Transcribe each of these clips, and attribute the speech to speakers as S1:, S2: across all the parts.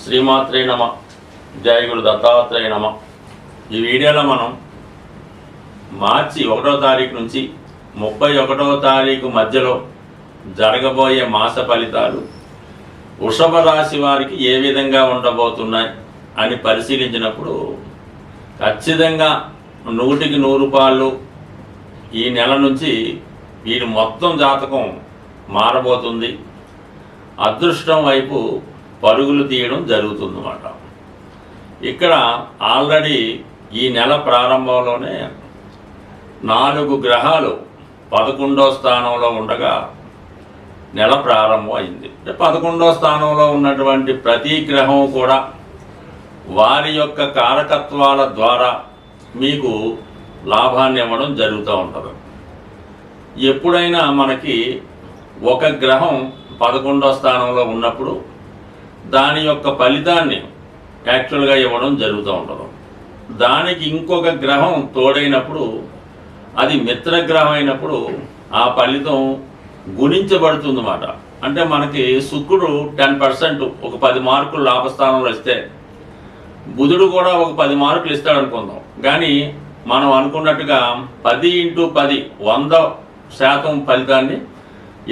S1: శ్రీమాత్రే నమ. జయ గురు దత్తాత్రేయ నమ. ఈ వీడియోలో మనం మార్చి 1వ తారీఖు నుంచి 31వ తారీఖు మధ్యలో జరగబోయే మాస ఫలితాలు వృషభ రాశి వారికి ఏ విధంగా ఉండబోతున్నాయి అని పరిశీలించినప్పుడు ఖచ్చితంగా 100కి 100 ఈ నెల నుంచి వీరి మొత్తం జాతకం మారబోతుంది. అదృష్టం వైపు పరుగులు తీయడం జరుగుతుందన్నమాట. ఇక్కడ ఆల్రెడీ ఈ నెల ప్రారంభంలోనే 4 గ్రహాలు 11వ స్థానంలో ఉండగా నెల ప్రారంభం అయింది. 11వ స్థానంలో ఉన్నటువంటి ప్రతి గ్రహం కూడా వారి యొక్క కారకత్వాల ద్వారా మీకు లాభాన్ని ఇవ్వడం జరుగుతూ ఉంటుంది. ఎప్పుడైనా మనకి ఒక గ్రహం 11వ స్థానంలో ఉన్నప్పుడు దాని యొక్క ఫలితాన్ని యాక్చువల్గా ఇవ్వడం జరుగుతూ ఉంటుంది. దానికి ఇంకొక గ్రహం తోడైనప్పుడు అది మిత్రగ్రహం అయినప్పుడు ఆ ఫలితం గుణించబడుతుంది అన్నమాట. అంటే మనకి శుక్రుడు 10% ఒక 10 మార్కులు లాభస్థానంలో ఇస్తే బుధుడు కూడా ఒక 10 మార్కులు ఇస్తాడు అనుకుందాం. కానీ మనం అనుకున్నట్టుగా 10 × 10 100% ఫలితాన్ని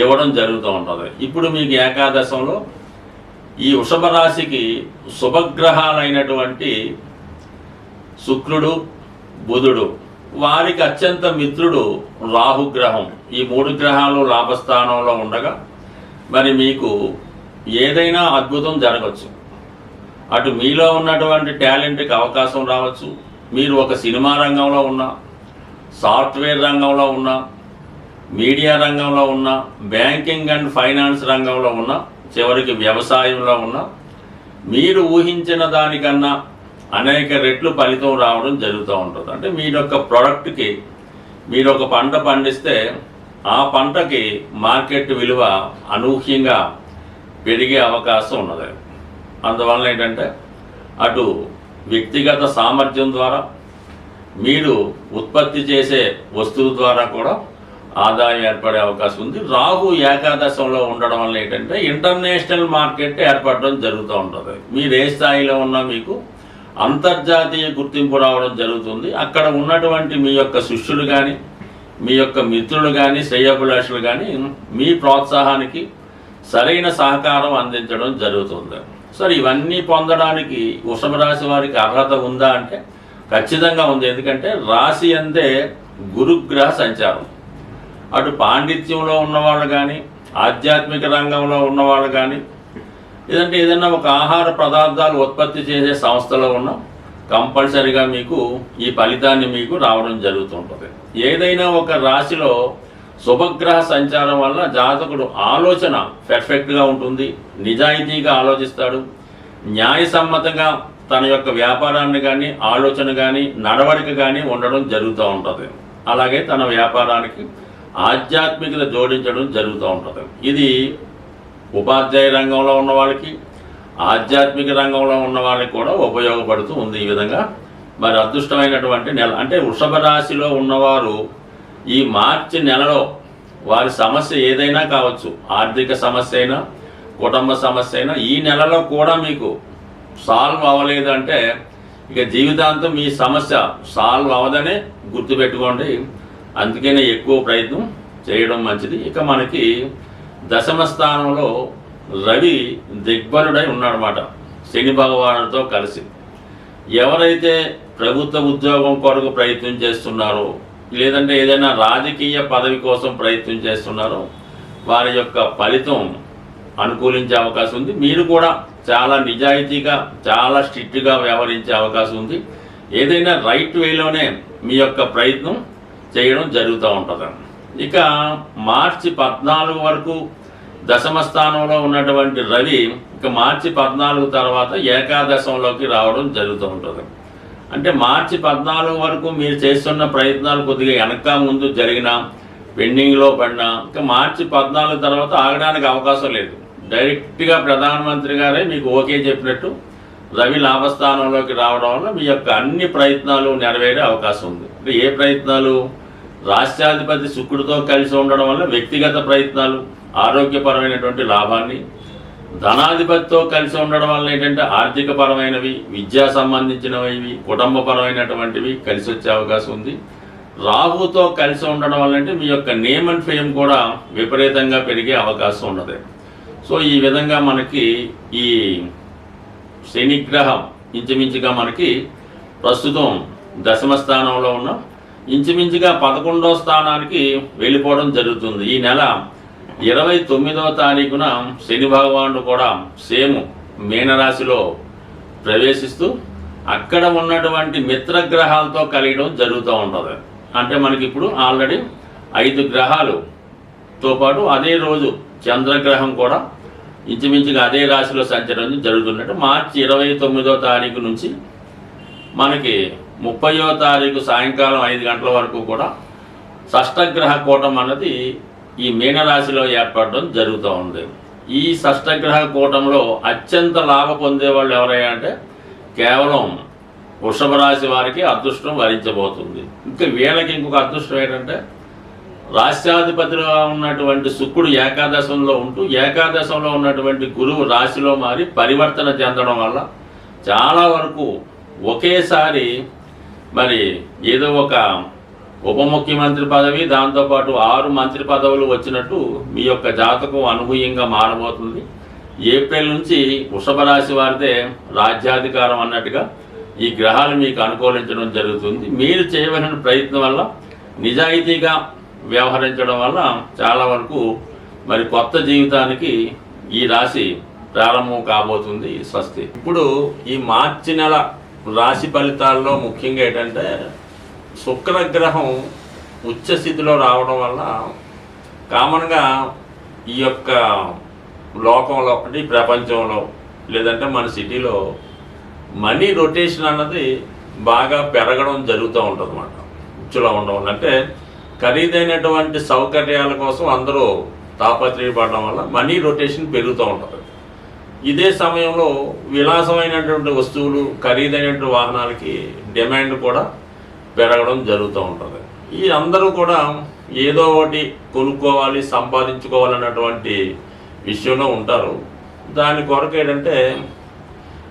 S1: ఇవ్వడం జరుగుతూ ఉంటుంది. ఇప్పుడు మీకు ఏకాదశంలో ఈ వృషభ రాశికి శుభగ్రహాలైనటువంటి శుక్రుడు, బుధుడు, వారికి అత్యంత మిత్రుడు రాహుగ్రహం, ఈ 3 గ్రహాలు లాభస్థానంలో ఉండగా మరి మీకు ఏదైనా అద్భుతం జరగచ్చు. అటు మీలో ఉన్నటువంటి టాలెంట్కి అవకాశం రావచ్చు. మీరు ఒక సినిమా రంగంలో ఉన్నా, సాఫ్ట్వేర్ రంగంలో ఉన్నా, మీడియా రంగంలో ఉన్నా, బ్యాంకింగ్ అండ్ ఫైనాన్స్ రంగంలో ఉన్నా, చివరికి వ్యవసాయంలో ఉన్న మీరు ఊహించిన దానికన్నా అనేక రెట్లు ఫలితం రావడం జరుగుతూ ఉంటుంది. అంటే మీరు యొక్క ప్రోడక్ట్కి మీరు ఒక పంట పండిస్తే ఆ పంటకి మార్కెట్ విలువ అనూహ్యంగా పెరిగే అవకాశం ఉన్నది. అందువల్ల ఏంటంటే అటు వ్యక్తిగత సామర్థ్యం ద్వారా మీరు ఉత్పత్తి చేసే వస్తువు ద్వారా కూడా ఆదాయం ఏర్పడే అవకాశం ఉంది. రాహు ఏకాదశంలో ఉండడం వల్ల ఏంటంటే ఇంటర్నేషనల్ మార్కెట్ ఏర్పడడం జరుగుతూ ఉంటుంది. మీరు ఏ స్థాయిలో ఉన్నా మీకు అంతర్జాతీయ గుర్తింపు రావడం జరుగుతుంది. అక్కడ ఉన్నటువంటి మీ యొక్క శిష్యులు కానీ, మీ యొక్క మిత్రులు కానీ, శ్రేయోభిలాషులు కానీ మీ ప్రోత్సాహానికి సరైన సహకారం అందించడం జరుగుతుంది. సరే, ఇవన్నీ పొందడానికి వృషభ రాశి వారికి అర్హత ఉందా అంటే ఖచ్చితంగా ఉంది. ఎందుకంటే రాశి అంతే గురుగ్రహ సంచారం. అటు పాండిత్యంలో ఉన్నవాళ్ళు కానీ, ఆధ్యాత్మిక రంగంలో ఉన్నవాళ్ళు కానీ, లేదంటే ఏదైనా ఒక ఆహార పదార్థాలు ఉత్పత్తి చేసే సంస్థలో ఉన్న కంపల్సరీగా మీకు ఈ ఫలితాన్ని మీకు రావడం జరుగుతుంటుంది. ఏదైనా ఒక రాశిలో శుభగ్రహ సంచారం వల్ల జాతకుడు ఆలోచన పర్ఫెక్ట్గా ఉంటుంది, నిజాయితీగా ఆలోచిస్తాడు, న్యాయసమ్మతంగా తన యొక్క వ్యాపారాన్ని కానీ, ఆలోచన కానీ, నడవడిక కానీ ఉండడం జరుగుతూ ఉంటుంది. అలాగే తన వ్యాపారానికి ఆధ్యాత్మికత జోడించడం జరుగుతూ ఉంటుంది. ఇది ఉపాధ్యాయ రంగంలో ఉన్న వాళ్ళకి, ఆధ్యాత్మిక రంగంలో ఉన్న వాళ్ళకి కూడా ఉపయోగపడుతూ ఉంది. ఈ విధంగా మరి అదృష్టమైనటువంటి నెల అంటే వృషభ రాశిలో ఉన్నవారు ఈ మార్చి నెలలో వారి సమస్య ఏదైనా కావచ్చు, ఆర్థిక సమస్య అయినా, కుటుంబ సమస్య అయినా, ఈ నెలలో కూడా మీకు సాల్వ్ అవ్వలేదు అంటే ఇక జీవితాంతం మీ సమస్య సాల్వ్ అవ్వదనే గుర్తుపెట్టుకోండి. అందుకనే ఎక్కువ ప్రయత్నం చేయడం మంచిది. ఇక మనకి దశమ స్థానంలో రవి దిగ్బలుడై ఉన్నాడనమాట శని భగవానుడితో కలిసి. ఎవరైతే ప్రభుత్వ ఉద్యోగం కొరకు ప్రయత్నం చేస్తున్నారో, లేదంటే ఏదైనా రాజకీయ పదవి కోసం ప్రయత్నం చేస్తున్నారో వారి యొక్క ఫలితం అనుకూలించే అవకాశం ఉంది. మీరు కూడా చాలా నిజాయితీగా, చాలా స్ట్రిక్ట్గా వ్యవహరించే అవకాశం ఉంది. ఏదైనా రైట్ వేలోనే మీ యొక్క ప్రయత్నం చేయడం జరుగుతూ ఉంటుంది. ఇక మార్చి 14 వరకు దశమ స్థానంలో ఉన్నటువంటి రవి ఇక మార్చి 14 తర్వాత ఏకాదశంలోకి రావడం జరుగుతూ ఉంటుంది. అంటే మార్చి 14 వరకు మీరు చేస్తున్న ప్రయత్నాలు కొద్దిగా వెనక ముందు జరిగినా, పెండింగ్లో పడినా, ఇక మార్చి 14 తర్వాత ఆగడానికి అవకాశం లేదు. డైరెక్ట్గా ప్రధానమంత్రి గారే మీకు ఓకే చెప్పినట్టు రవి లాభస్థానంలోకి రావడం వల్ల మీ యొక్క అన్ని ప్రయత్నాలు నెరవేరే అవకాశం ఉంది. అంటే ఏ ప్రయత్నాలు? రాష్ట్రాధిపతి శుక్రుడితో కలిసి ఉండడం వల్ల వ్యక్తిగత ప్రయత్నాలు, ఆరోగ్యపరమైనటువంటి లాభాన్ని, ధనాధిపతితో కలిసి ఉండడం వల్ల ఏంటంటే ఆర్థిక పరమైనవి, విద్యా సంబంధించినవి, కుటుంబపరమైనటువంటివి కలిసి వచ్చే అవకాశం ఉంది. రాహుతో కలిసి ఉండడం వల్ల అంటే మీ యొక్క నేమ్ అండ్ ఫేమ్ కూడా విపరీతంగా పెరిగే అవకాశం ఉన్నది. సో ఈ విధంగా మనకి ఈ శనిగ్రహం ఇంచుమించుగా మనకి ప్రస్తుతం దశమ స్థానంలో ఉన్న ఇంచుమించుగా 11వ స్థానానికి వెళ్ళిపోవడం జరుగుతుంది. ఈ నెల 29వ తారీఖున శని భగవానుడు కూడా సేమ్ మీనరాశిలో ప్రవేశిస్తూ అక్కడ ఉన్నటువంటి మిత్రగ్రహాలతో కలియడం జరుగుతూ ఉంటుంది. అంటే మనకి ఇప్పుడు ఆల్రెడీ 5 గ్రహాలతో పాటు అదే రోజు చంద్రగ్రహం కూడా ఇంచుమించుగా అదే రాశిలో సంచరించడం జరుగుతున్నట్టు మార్చి 29వ తారీఖు నుంచి మనకి 30వ తారీఖు సాయంకాలం 5 గంటల వరకు కూడా షష్టగ్రహ కూటం అన్నది ఈ మీనరాశిలో ఏర్పడడం జరుగుతూ ఉంది. ఈ షష్టగ్రహ కూటంలో అత్యంత లాభ పొందేవాళ్ళు ఎవరైనా అంటే కేవలం వృషభ రాశి వారికి అదృష్టం వరించబోతుంది. ఇంకా వీళ్ళకి ఇంకొక అదృష్టం ఏంటంటే రాష్ట్రాధిపతిగా ఉన్నటువంటి శుక్రుడు ఏకాదశంలో ఉంటూ ఏకాదశంలో ఉన్నటువంటి గురువు రాశిలో మారి పరివర్తన చెందడం వల్ల చాలా వరకు ఒకేసారి మరి ఏదో ఒక ఉప ముఖ్యమంత్రి పదవి, దాంతోపాటు 6 మంత్రి పదవులు వచ్చినట్టు మీ యొక్క జాతకం అనూహ్యంగా మారబోతుంది. ఏప్రిల్ నుంచి వృషభ రాశి వారిదే రాజ్యాధికారం అన్నట్టుగా ఈ గ్రహాలు మీకు అనుకూలించడం జరుగుతుంది. మీరు చేయవలసిన ప్రయత్నం వల్ల నిజాయితీగా వ్యవహరించడం వల్ల చాలా వరకు మరి కొత్త జీవితానికి ఈ రాశి ప్రారంభం కాబోతుంది. స్వస్తి. ఇప్పుడు ఈ మార్చి నెల రాశి ఫలితాల్లో ముఖ్యంగా ఏంటంటే శుక్రగ్రహం ఉచ్చస్థితిలో రావడం వల్ల కామన్గా ఈ యొక్క లోకంలో అంటే ఈ ప్రపంచంలో లేదంటే మన సిటీలో మనీ రొటేషన్ అన్నది బాగా పెరగడం జరుగుతూ ఉంటుంది అన్నమాట. ఉచ్చులో ఉండడం అంటే ఖరీదైనటువంటి సౌకర్యాల కోసం అందరూ తాపత్రయపడడం వల్ల మనీ రొటేషన్ పెరుగుతూ ఉంటుంది. ఇదే సమయంలో విలాసమైనటువంటి వస్తువులు, ఖరీదైనటువంటి వాహనాలకి డిమాండ్ కూడా పెరగడం జరుగుతూ ఉంటుంది. ఈ అందరూ కూడా ఏదో ఒకటి కొనుక్కోవాలి, సంపాదించుకోవాలన్నటువంటి విషయంలో ఉంటారు. దాని కొరకు ఏంటంటే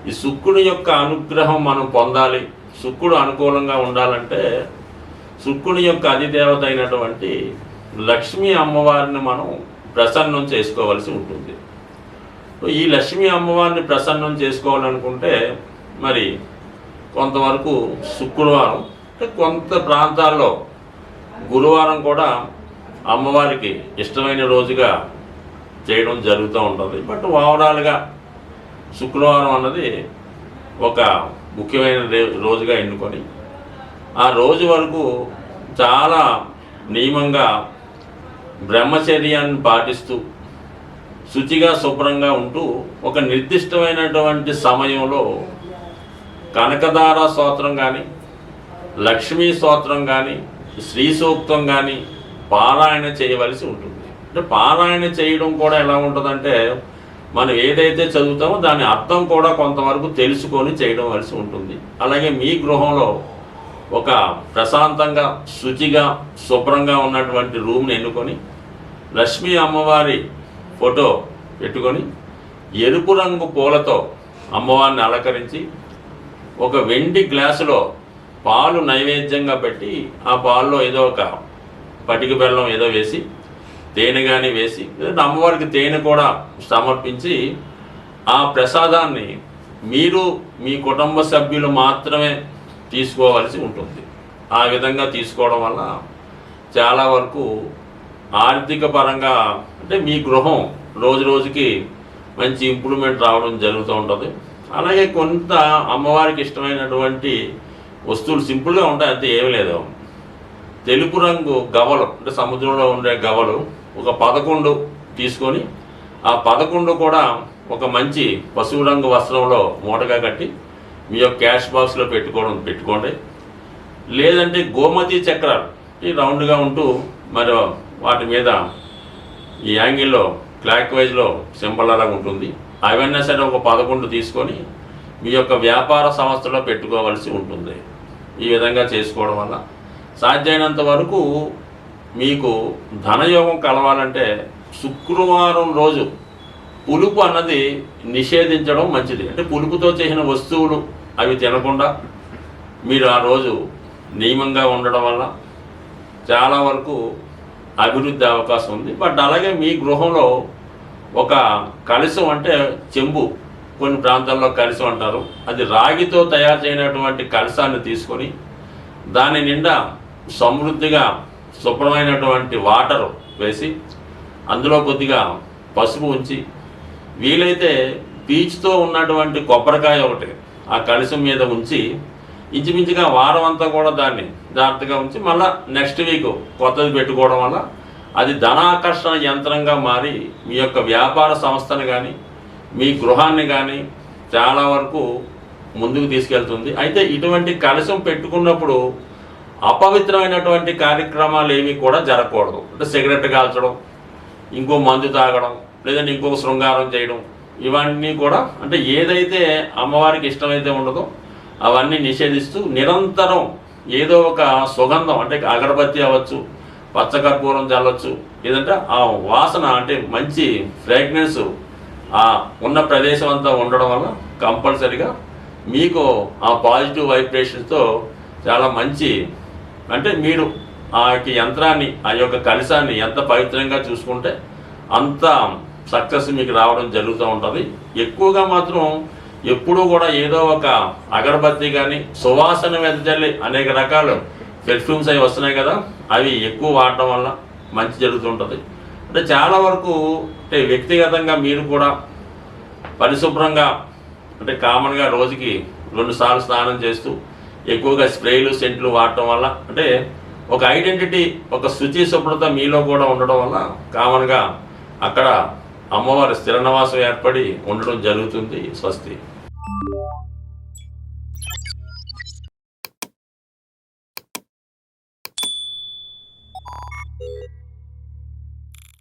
S1: ఈ శుక్రుని యొక్క అనుగ్రహం మనం పొందాలి, శుక్రుడు అనుకూలంగా ఉండాలంటే శుక్రుని యొక్క అధిదేవత అయినటువంటి లక్ష్మీ అమ్మవారిని మనం ప్రసన్నం చేసుకోవాల్సి ఉంటుంది. ఈ లక్ష్మీ అమ్మవారిని ప్రసన్నం చేసుకోవాలనుకుంటే మరి కొంతవరకు శుక్రవారం, అంటే కొంత ప్రాంతాల్లో గురువారం కూడా అమ్మవారికి ఇష్టమైన రోజుగా చేయడం జరుగుతూ ఉంటుంది. బట్ ఓవరాల్గా శుక్రవారం అన్నది ఒక ముఖ్యమైన రోజుగా ఎన్నుకొని ఆ రోజు వరకు చాలా నియమంగా బ్రహ్మచర్యాన్ని పాటిస్తూ శుచిగా శుభ్రంగా ఉంటూ ఒక నిర్దిష్టమైనటువంటి సమయంలో కనకదార స్తోత్రం కానీ, లక్ష్మీ స్తోత్రం కానీ, శ్రీ సూక్తం కానీ పారాయణ చేయవలసి ఉంటుంది. అంటే పారాయణ చేయడం కూడా ఎలా ఉంటుందంటే మనం ఏదైతే చదువుతామో దాని అర్థం కూడా కొంతవరకు తెలుసుకొని చేయడం వలసి ఉంటుంది. అలాగే మీ గృహంలో ఒక ప్రశాంతంగా శుచిగా శుభ్రంగా ఉన్నటువంటి రూమ్ని ఎన్నుకొని లక్ష్మీ అమ్మవారి ఫోటో పెట్టుకొని ఎరుపు రంగు పూలతో అమ్మవారిని అలంకరించి ఒక వెండి గ్లాసులో పాలు నైవేద్యంగా పెట్టి ఆ పాల్లో ఏదో ఒక పటిక బెల్లం ఏదో వేసి తేనె కానీ వేసి అమ్మవారికి తేనె కూడా సమర్పించి ఆ ప్రసాదాన్ని మీరు మీ కుటుంబ సభ్యులు మాత్రమే తీసుకోవాల్సి ఉంటుంది. ఆ విధంగా తీసుకోవడం వల్ల చాలా వరకు ఆర్థిక పరంగా అంటే మీ గృహం రోజు రోజుకి మంచి ఇంప్రూవ్మెంట్ రావడం జరుగుతూ ఉంటుంది. అలాగే కొంత అమ్మవారికి ఇష్టమైనటువంటి వస్తువులు సింపుల్గా ఉంటాయి, అంతే ఏమీ లేదు. తెలుపు రంగు గవలు అంటే సముద్రంలో ఉండే గవలు ఒక 11 తీసుకొని ఆ 11 కూడా ఒక మంచి పసుపు రంగు వస్త్రంలో మూటగా కట్టి మీ యొక్క క్యాష్ బాక్స్లో పెట్టుకోండి. లేదంటే గోమతి చక్రాలు ఈ రౌండ్గా ఉంటూ మరి వాటి మీద ఈ యాంగిల్లో క్లాక్ వైజ్లో సింబల్ అలా ఉంటుంది. అవన్నీ సరే ఒక 11 తీసుకొని మీ యొక్క వ్యాపార సంస్థలో పెట్టుకోవాల్సి ఉంటుంది. ఈ విధంగా చేసుకోవడం వల్ల సాధ్యమైనంత వరకు మీకు ధనయోగం కలవాలంటే శుక్రవారం రోజు పులుపు అన్నది నిషేధించడం మంచిది. అంటే పులుపుతో చేసిన వస్తువులు అవి తినకుండా మీరు ఆ రోజు నియమంగా ఉండడం వల్ల చాలా వరకు అభివృద్ధి అవకాశం ఉంది. బట్ అలాగే మీ గృహంలో ఒక కలశం, అంటే చెంబు, కొన్ని ప్రాంతాల్లో కలశం అంటారు, అది రాగితో తయారు చేయనటువంటి కలశాన్ని తీసుకొని దాని నిండా సమృద్ధిగా శుభ్రమైనటువంటి వాటర్ వేసి అందులో కొద్దిగా పసుపు ఉంచి, వీలైతే పీచుతో ఉన్నటువంటి కొబ్బరికాయ ఒకటి ఆ కలశం మీద ఉంచి ఇంచుమించుగా వారం అంతా కూడా దాన్ని జాగ్రత్తగా ఉంచి మళ్ళీ నెక్స్ట్ వీక్ కొత్తది పెట్టుకోవడం వల్ల అది ధనాకర్షణ యంత్రంగా మారి మీ యొక్క వ్యాపార సంస్థను కానీ మీ గృహాన్ని కానీ చాలా వరకు ముందుకు తీసుకెళ్తుంది. అయితే ఇటువంటి కలశం పెట్టుకున్నప్పుడు అపవిత్రమైనటువంటి కార్యక్రమాలు ఏవి కూడా జరగకూడదు. అంటే సిగరెట్ కాల్చడం, ఇంకో మందు తాగడం, లేదంటే ఇంకొక శృంగారం చేయడం, ఇవన్నీ కూడా అంటే ఏదైతే అమ్మవారికి ఇష్టమైతే ఉండదో అవన్నీ నిషేధిస్తూ నిరంతరం ఏదో ఒక సుగంధం, అంటే అగరబత్తి అవ్వచ్చు, పచ్చకర్పూరం చల్లవచ్చు, లేదంటే ఆ వాసన అంటే మంచి ఫ్రాగ్రెన్స్ ఆ ఉన్న ప్రదేశం అంతా ఉండడం వల్ల కంపల్సరిగా మీకు ఆ పాజిటివ్ వైబ్రేషన్స్తో చాలా మంచి, అంటే మీరు ఆ యొక్క యంత్రాన్ని, ఆ యొక్క కలశాన్ని ఎంత పవిత్రంగా చూసుకుంటే అంత సక్సెస్ మీకు రావడం జరుగుతూ ఉంటుంది. ఎక్కువగా మాత్రం ఎప్పుడూ కూడా ఏదో ఒక అగరబత్తి కానీ సువాసన వెదజల్లి అనేక రకాలు పెర్ఫ్యూమ్స్ అవి వస్తున్నాయి కదా, అవి ఎక్కువ వాడటం వల్ల మంచి జరుగుతుంటుంది. అంటే చాలా వరకు అంటే వ్యక్తిగతంగా మీరు కూడా పరిశుభ్రంగా, అంటే కామన్గా రోజుకి 2 సార్లు స్నానం చేస్తూ ఎక్కువగా స్ప్రేలు సెంట్లు వాడటం వల్ల అంటే ఒక ఐడెంటిటీ, ఒక శుచి శుభ్రత మీలో కూడా ఉండడం వల్ల కామన్గా అక్కడ అమ్మవారి స్థిర నివాసం ఏర్పడి ఉండడం జరుగుతుంది. స్వస్తి.
S2: you